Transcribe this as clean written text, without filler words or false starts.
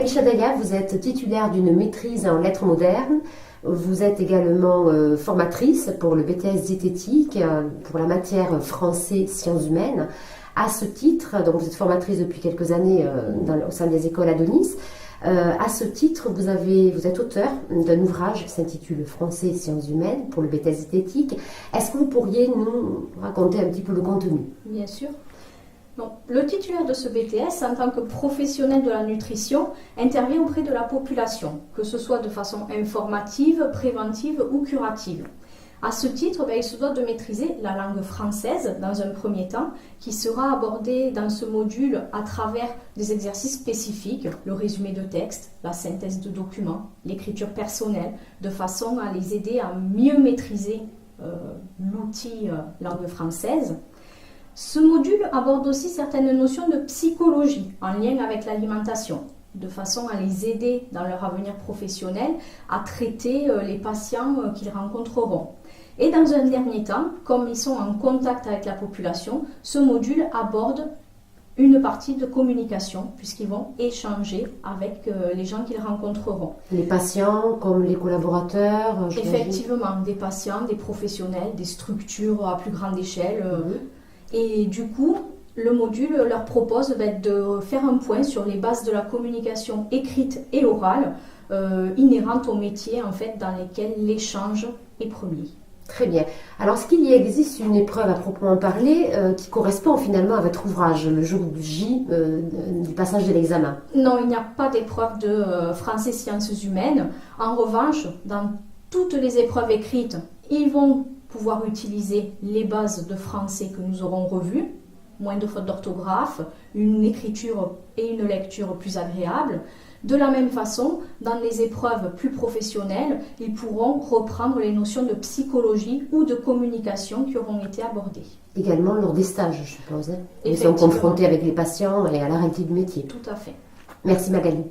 Magali Chadaya, vous êtes titulaire d'une maîtrise en lettres modernes. Vous êtes également formatrice pour le BTS diététique, pour la matière français sciences humaines. À ce titre, donc vous êtes formatrice depuis quelques années au sein des écoles Adonis. À ce titre, vous êtes auteur d'un ouvrage qui s'intitule Français sciences humaines pour le BTS diététique. Est-ce que vous pourriez nous raconter un petit peu le contenu? Bien sûr. Donc, le titulaire de ce BTS, en tant que professionnel de la nutrition, intervient auprès de la population, que ce soit de façon informative, préventive ou curative. À ce titre, il se doit de maîtriser la langue française dans un premier temps, qui sera abordée dans ce module à travers des exercices spécifiques, le résumé de texte, la synthèse de documents, l'écriture personnelle, de façon à les aider à mieux maîtriser l'outil langue française. Ce module aborde aussi certaines notions de psychologie en lien avec l'alimentation, de façon à les aider dans leur avenir professionnel à traiter les patients qu'ils rencontreront. Et dans un dernier temps, comme ils sont en contact avec la population, ce module aborde une partie de communication, puisqu'ils vont échanger avec les gens qu'ils rencontreront. Les patients comme les collaborateurs? Effectivement, des patients, des professionnels, des structures à plus grande échelle. Et du coup, le module leur propose de faire un point sur les bases de la communication écrite et orale inhérentes au métier dans lesquels l'échange est premier. Très bien. Alors, est-ce qu'il y existe une épreuve à proprement parler qui correspond finalement à votre ouvrage, le jour J du passage de l'examen? Non, il n'y a pas d'épreuve de français sciences humaines. En revanche, dans toutes les épreuves écrites, ils vont pouvoir utiliser les bases de français que nous aurons revues, moins de fautes d'orthographe, une écriture et une lecture plus agréables. De la même façon, dans les épreuves plus professionnelles, ils pourront reprendre les notions de psychologie ou de communication qui auront été abordées. Également lors des stages, je suppose. Ils sont confrontés avec les patients et à la réalité du métier. Tout à fait. Merci Magali.